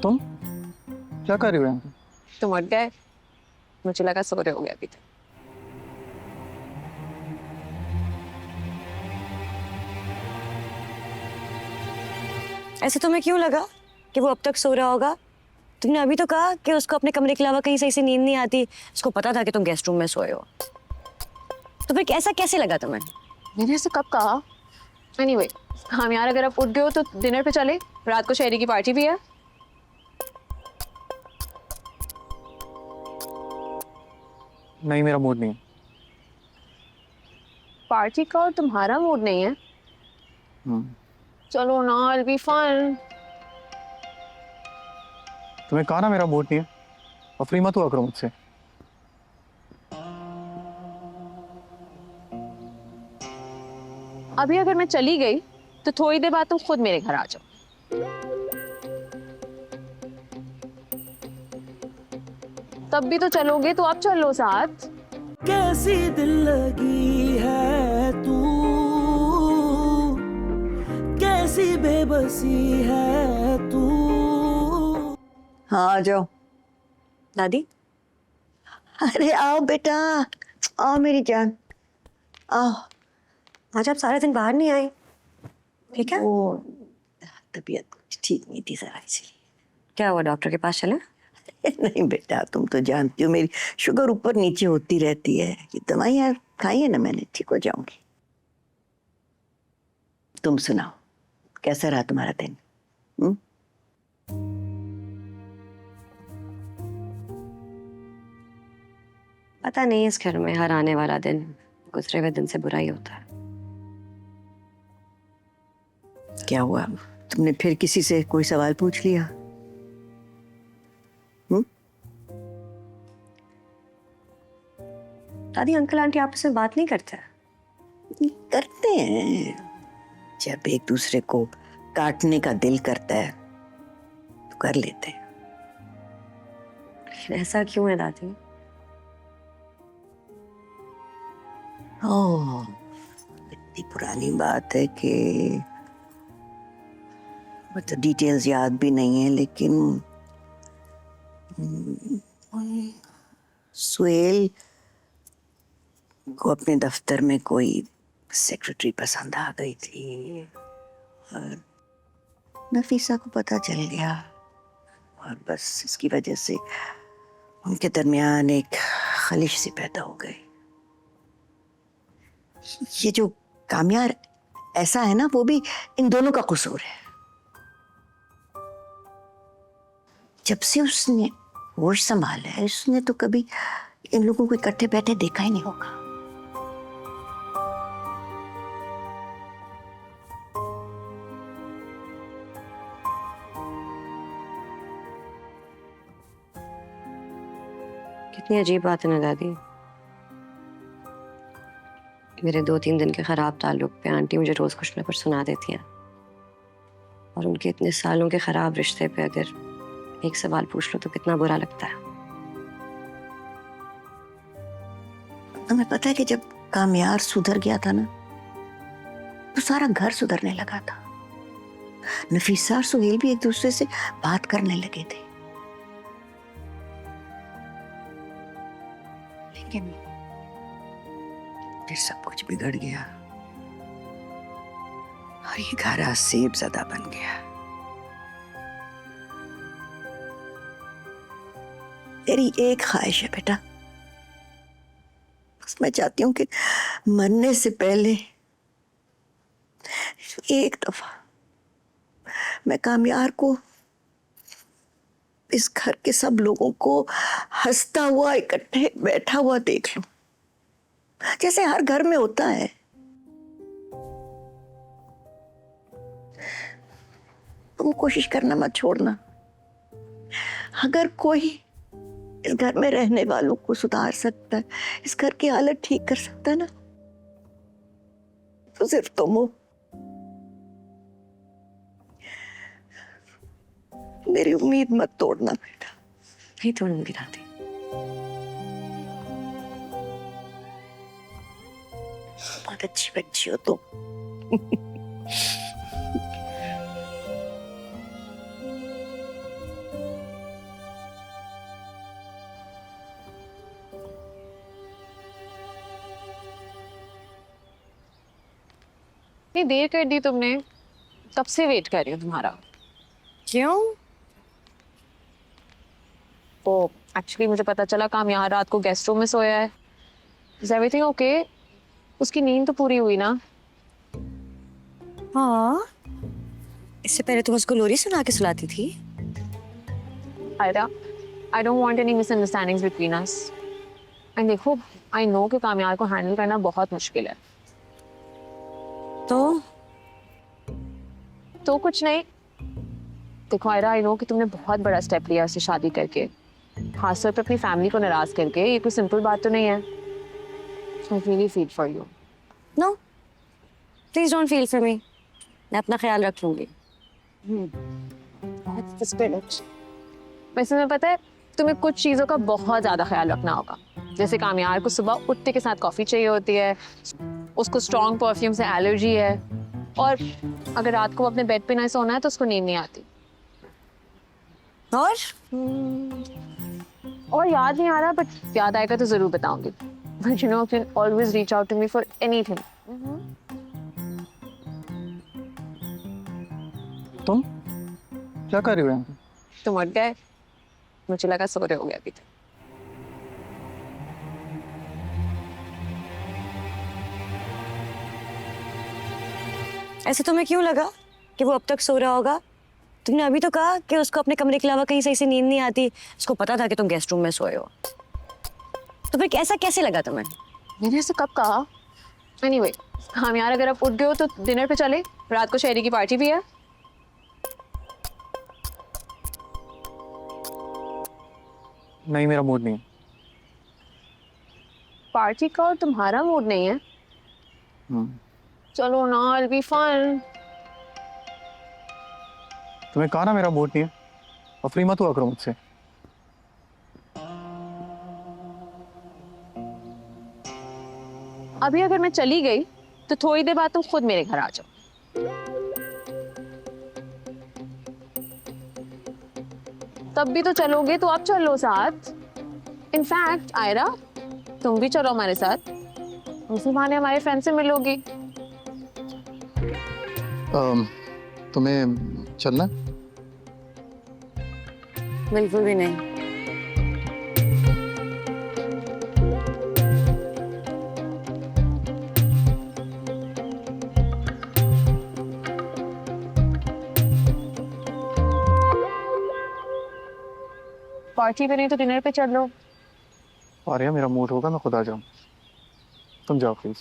तुम क्या कर रही हो यहाँ पे? तुम उठ गए, मुझे लगा सो रहे हो गए अभी तक। ऐसे तुम्हें क्यों लगा कि वो अब तक सो रहा होगा? तुमने अभी तो कहा कि उसको अपने कमरे के अलावा कहीं सही से नींद नहीं आती। उसको पता था कि तुम गेस्ट रूम में सोए हो, तो फिर ऐसा कैसे लगा तुम्हें? मैंने ऐसे कब कहा? एनीवे, हम यार अगर आप उठ गए हो तो डिनर पे चले, रात को शहरी की पार्टी भी है। नहीं, मेरा मूड नहीं है। पार्टी का और तुम्हारा मूड नहीं है? चलो ना, इट बी फन। तुम्हें कहा ना मेरा मूड नहीं है, और फ्री मत हुआ करो मुझसे। अभी अगर मैं चली गई तो थोड़ी देर बाद तुम खुद मेरे घर आ जाओ। तब भी तो चलोगे, तो अब चलो साथ। कैसी दिल लगी है तू, कैसी बेबसी है तू। हाँ, आ जाओ। दादी, अरे आओ बेटा, आओ मेरी जान, आओ। आज आप सारे दिन बाहर नहीं आए, ठीक है? वो तबीयत कुछ ठीक नहीं थी जरा, इसलिए। क्या हुआ, डॉक्टर के पास चले? नहीं बेटा, तुम तो जानती हो मेरी शुगर ऊपर नीचे होती रहती है। ये दवाइयाँ खाई है ना मैंने, ठीक हो जाऊंगी। तुम सुनाओ, कैसा रहा तुम्हारा दिन? पता नहीं, इस घर में हर आने वाला दिन गुजरे हुए दिन से बुरा ही होता है। क्या हुआ, तुमने फिर किसी से कोई सवाल पूछ लिया? दादी, अंकल आंटी आपस में बात नहीं करते? करते हैं, जब एक दूसरे को काटने का दिल करता है तो कर लेते हैं। ऐसा क्यों है दादी? ओह, इतनी पुरानी बात है कि मतलब डिटेल्स याद भी नहीं है, लेकिन सुहेल को अपने दफ्तर में कोई सेक्रेटरी पसंद आ गई थी और नफीसा को पता चल गया, और बस इसकी वजह से उनके दरमियान एक खलिश सी पैदा हो गई। ये जो कामयार ऐसा है ना, वो भी इन दोनों का कसूर है। जब से उसने होश संभाला है, उसने तो कभी इन लोगों को इकट्ठे बैठे देखा ही नहीं होगा। कितनी अजीब बात है ना दादी। मेरे 2-3 दिन के खराब ताल्लुक पे आंटी मुझे रोज कुछ न कुछ सुना देती हैं, और उनके इतने सालों के खराब रिश्ते पे अगर एक सवाल पूछ लो तो कितना बुरा लगता है। तुम्हें पता है कि जब कामयार सुधर गया था ना, तो सारा घर सुधरने लगा था। नफीसा और सुहेल भी एक दूसरे से बात करने लगे थे। लेकिन फिर सब कुछ बिगड़ गया और ये घर आज सेबज़दा बन गया। तेरी एक ख्वाहिश है बेटा, बस मैं चाहती हूँ कि मरने से पहले एक दफा मैं कामयार को, इस घर के सब लोगों को हंसता हुआ इकट्ठे बैठा हुआ देख लूं, जैसे हर घर में होता है। तुम कोशिश करना मत छोड़ना। अगर कोई इस घर में रहने वालों को सुधार सकता है, इस घर की हालत ठीक कर सकता है ना, तो सिर्फ तुम हो। मेरी उम्मीद मत तोड़ना बेटा। नहीं तोड़ूंगी दादी। बहुत अच्छी बच्ची हो तुम। इतनी देर कर दी तुमने, कब से वेट कर रही हूँ तुम्हारा। क्यों? तो एक्चुअली मुझे पता चला काम यहाँ रात को गेस्ट रूम में सोया है। Is everything okay? उसकी नींद तो पूरी हुई ना? हाँ, इससे पहले तुम उसको लोरी सुना के सुलाती थी। Aira, I don't want any misunderstandings between us. And देखो, आई नो कि कामयार को हैंडल करना बहुत मुश्किल है। तो कुछ नहीं। देखो आयरा, आई नो कि तुमने बहुत बड़ा स्टेप लिया उससे शादी करके, खासतौर पर अपनी फैमिली को नाराज करके। ये कोई सिंपल बात तो नहीं है। I really feel for you. No, please don't feel for me. मैं अपना ख्याल रख लूंगी। वैसे मैं पता है तुम्हें कुछ चीजों का बहुत ज्यादा ख्याल रखना होगा। जैसे कामयार को सुबह उठते के साथ कॉफी चाहिए होती है, उसको स्ट्रॉन्ग परफ्यूम से एलर्जी है, और अगर रात को अपने बेड पे ना सोना है तो उसको नींद नहीं आती। और याद नहीं आ रहा, बट याद आएगा तो जरूर बताऊंगी। But you know, you can always reach out to me for anything. तुम क्या कर रही हो यहाँ पे? तुम उठ गए, मुझे लगा सो रहे हो गए अभी तक। ऐसे तुम्हें क्यों लगा कि वो अब तक सो रहा होगा? तुमने अभी तो कहा कि उसको अपने कमरे के अलावा कहीं सही से नींद नहीं आती। उसको पता था कि तुम गेस्ट रूम में सोए हो। तो फिर ऐसा कैसे लगा तुम्हें? मैंने ऐसे कब कहा? एनीवे, हम यार अगर आप उठ गए हो तो डिनर पे चले, रात को शहरी की पार्टी भी है। नहीं, मेरा मूड नहीं है। पार्टी का और तुम्हारा मूड नहीं है? चलो ना, इट बी फन। तुम्हें कहा ना मेरा मूड नहीं है, और फ्री मत हुआ करो मुझसे। अभी अगर मैं चली गई तो थोड़ी देर बाद तुम खुद मेरे घर आ जाओ। तब भी तो चलोगे तो अब चलो साथ। इनफैक्ट आयरा, तुम भी चलो हमारे साथ, उसी बहाने हमारे फ्रेंड से मिलोगी। तुम्हें चलना है? बिल्कुल भी नहीं। पार्टी पे नहीं तो डिनर पे चल लो। और यार मेरा मूड होगा मैं खुद आ जाऊँ। तुम जाओ प्लीज।